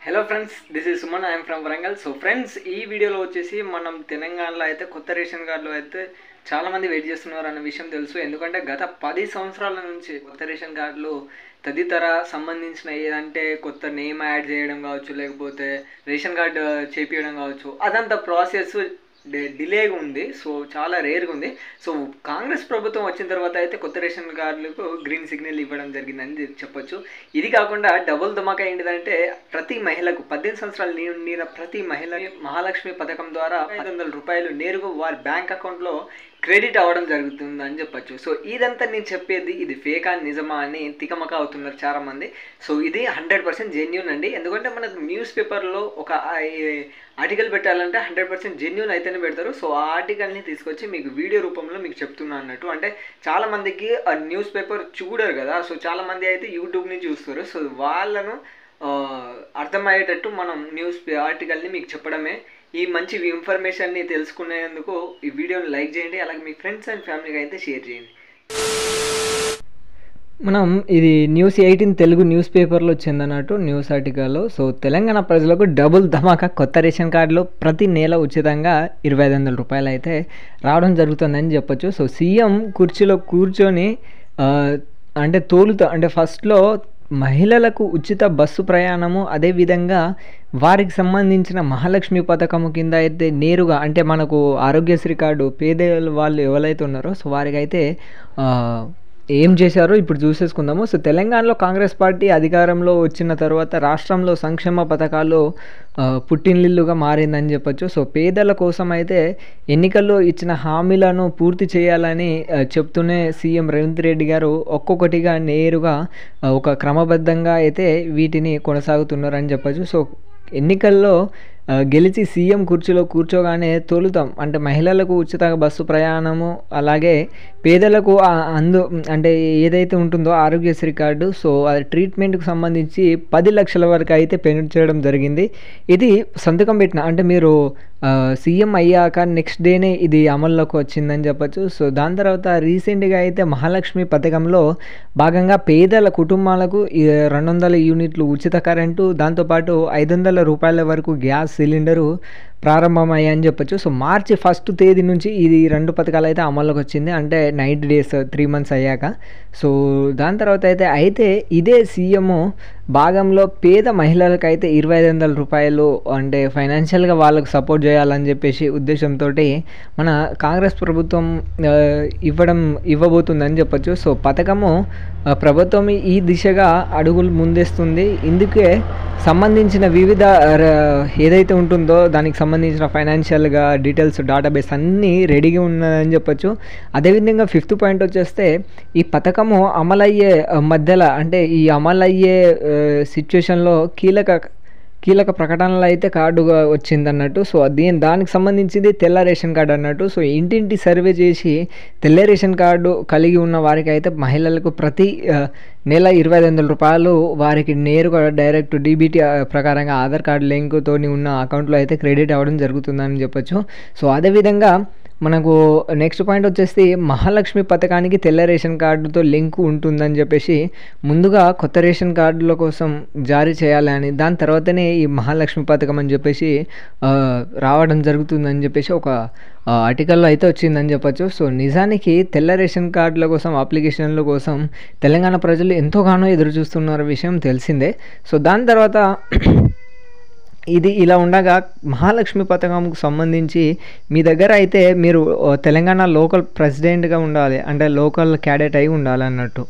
Hello friends, this is Suman. I'm from Warangal. So friends, ఈ వీడియోలో వచ్చేసి మనం తెలంగాణలో అయితే కొత్త రేషన్ కార్డులు అయితే చాలామంది వెయిట్ చేస్తున్నారు అన్న విషయం తెలుసు. ఎందుకంటే గత 10 సంవత్సరాల నుంచి కొత్త రేషన్ కార్డులు తదితర సంబంధించిన ఏదంటే కొత్త నేమ్ యాడ్ చేయడం కావచ్చు, లేకపోతే రేషన్ కార్డు చేపించడం కావచ్చు, అదంతా ప్రాసెస్ డిలేగా ఉంది. సో చాలా రేర్గా ఉంది. సో కాంగ్రెస్ ప్రభుత్వం వచ్చిన తర్వాత అయితే కొత్త రేషన్ కార్డులకు గ్రీన్ సిగ్నల్ ఇవ్వడం జరిగిందని చెప్పొచ్చు. ఇది కాకుండా డబుల్ ధమాకా ఏంటిదంటే, ప్రతి మహిళకు 18 సంవత్సరాలు నిండిన ప్రతి మహిళకి మహాలక్ష్మి పథకం ద్వారా 500 రూపాయలు నేరుగా వారి బ్యాంక్ అకౌంట్లో క్రెడిట్ అవ్వడం జరుగుతుందని చెప్పచ్చు. సో ఇదంతా నేను చెప్పేది ఇది ఫేకా నిజమా అని తికమక అవుతున్నారు చాలామంది. సో ఇది 100% జెన్యూన్ అండి. ఎందుకంటే మనకు న్యూస్ పేపర్లో ఒక ఆర్టికల్ పెట్టాలంటే 100% జెన్యూన్ అయితేనే పెడతారు. సో ఆ ఆర్టికల్ని తీసుకొచ్చి మీకు వీడియో రూపంలో మీకు చెప్తున్నా అన్నట్టు. అంటే చాలామందికి ఆ న్యూస్ పేపర్ చూడరు కదా. సో చాలామంది అయితే యూట్యూబ్ నుంచి చూస్తారు. సో వాళ్ళను అర్థమయ్యేటట్టు మనం న్యూస్ ఆర్టికల్ని మీకు చెప్పడమే. ఈ మంచి ఇన్ఫర్మేషన్ని తెలుసుకునేందుకు ఈ వీడియోని లైక్ చేయండి, అలాగే మీ ఫ్రెండ్స్ అండ్ ఫ్యామిలీకి అయితే షేర్ చేయండి. మనం ఇది న్యూస్ 18 తెలుగు న్యూస్ పేపర్లో వచ్చిందన్నట్టు న్యూస్ ఆర్టికల్లో. సో తెలంగాణ ప్రజలకు డబుల్ ధమాకా, కొత్త రేషన్ కార్డులో ప్రతి నెల ఉచితంగా 2500 రూపాయలు అయితే రావడం జరుగుతుందని చెప్పొచ్చు. సో సీఎం కుర్చీలో కూర్చొని అంటే ఫస్ట్లో మహిళలకు ఉచిత బస్సు ప్రయాణము, అదేవిధంగా వారికి సంబంధించిన మహాలక్ష్మి పథకము కింద అయితే నేరుగా అంటే మనకు ఆరోగ్యశ్రీ కార్డు పేద వాళ్ళు ఎవరైతే ఉన్నారో సో వారికి అయితే ఏం చేశారో ఇప్పుడు చూసేసుకుందాము. సో తెలంగాణలో కాంగ్రెస్ పార్టీ అధికారంలో వచ్చిన తర్వాత రాష్ట్రంలో సంక్షేమ పథకాలు పుట్టినిల్లుగా మారిందని చెప్పొచ్చు. సో పేదల కోసం అయితే ఎన్నికల్లో ఇచ్చిన హామీలను పూర్తి చేయాలని చెప్తూనే సీఎం రేవంత్ రెడ్డి గారు ఒక్కొక్కటిగా నేరుగా ఒక క్రమబద్ధంగా అయితే వీటిని కొనసాగుతున్నారని చెప్పొచ్చు. సో ఎన్నికల్లో గెలిచి సీఎం కుర్చీలో కూర్చోగానే తొలుతాం అంటే మహిళలకు ఉచిత బస్సు ప్రయాణము, అలాగే పేదలకు అంటే ఏదైతే ఉంటుందో ఆరోగ్యశ్రీ కార్డు, సో అది ట్రీట్మెంట్కి సంబంధించి 10 లక్షల వరకు అయితే పెంచడం జరిగింది. ఇది సంతకం పెట్టిన అంటే మీరు సీఎం అయ్యాక నెక్స్ట్ డేనే ఇది అమల్లోకి వచ్చిందని చెప్పచ్చు. సో దాని తర్వాత రీసెంట్గా అయితే మహాలక్ష్మి పథకంలో భాగంగా పేదల కుటుంబాలకు 200 యూనిట్లు ఉచిత కరెంటు, దాంతోపాటు 500 రూపాయల వరకు గ్యాస్ సిలిండరు ప్రారంభమయ్యాయని చెప్పొచ్చు. సో మార్చి 1 తేదీ నుంచి ఇది 2 పథకాలు అయితే అమల్లోకి వచ్చింది. అంటే 90 డేస్ 3 మంత్స్ అయ్యాక. సో దాని తర్వాత అయితే ఇదే సీఎం భాగంలో పేద మహిళలకు అయితే 2500 రూపాయలు అంటే ఫైనాన్షియల్గా వాళ్ళకు సపోర్ట్ చేయాలని చెప్పేసి ఉద్దేశంతో మన కాంగ్రెస్ ప్రభుత్వం ఇవ్వబోతుందని చెప్పొచ్చు. సో పథకము ప్రభుత్వం ఈ దిశగా అడుగులు ముందేస్తుంది. ఇందుకే సంబంధించిన వివిధ ఏదైతే ఉంటుందో దానికి సంబంధించిన ఫైనాన్షియల్గా డీటెయిల్స్ డేటాబేస్ అన్నీ రెడీగా ఉన్నదని చెప్పొచ్చు. అదేవిధంగా 5th పాయింట్ వచ్చేస్తే ఈ పథకము అమలయ్యే మధ్యలో అంటే ఈ అమలయ్యే సిచ్యువేషన్లో కీలక ప్రకటనలు అయితే కార్డుగా వచ్చిందన్నట్టు. సో దానికి సంబంధించింది తెల్ల రేషన్ కార్డు అన్నట్టు. సో ఇంటింటి సర్వే చేసి తెల్ల రేషన్ కార్డు కలిగి ఉన్న వారికి అయితే మహిళలకు ప్రతి నెల 2500 రూపాయలు వారికి నేరుగా డైరెక్ట్ డీబీటీ ప్రకారంగా ఆధార్ కార్డు లింక్తో ఉన్న అకౌంట్లో అయితే క్రెడిట్ అవ్వడం జరుగుతుందని చెప్పొచ్చు. సో అదేవిధంగా మనకు నెక్స్ట్ పాయింట్ వచ్చేసి మహాలక్ష్మి పథకానికి తెల్ల రేషన్ కార్డుతో లింక్ ఉంటుందని చెప్పేసి ముందుగా కొత్త రేషన్ కార్డుల కోసం జారీ చేయాలని, దాని తర్వాతనే ఈ మహాలక్ష్మి పథకం అని చెప్పేసి రావడం జరుగుతుందని చెప్పేసి ఒక ఆర్టికల్లో అయితే వచ్చిందని చెప్పొచ్చు. సో నిజానికి తెల్ల రేషన్ కార్డుల కోసం అప్లికేషన్ల కోసం తెలంగాణ ప్రజలు ఎంతోగానో ఎదురు చూస్తున్న విషయం తెలిసిందే. సో దాని తర్వాత ఇది ఇలా ఉండగా మహాలక్ష్మి పథకంకు సంబంధించి మీ దగ్గర అయితే మీరు తెలంగాణ లోకల్ ప్రెసిడెంట్గా ఉండాలి, అంటే లోకల్ క్యాడెట్ అయి ఉండాలి అన్నట్టు.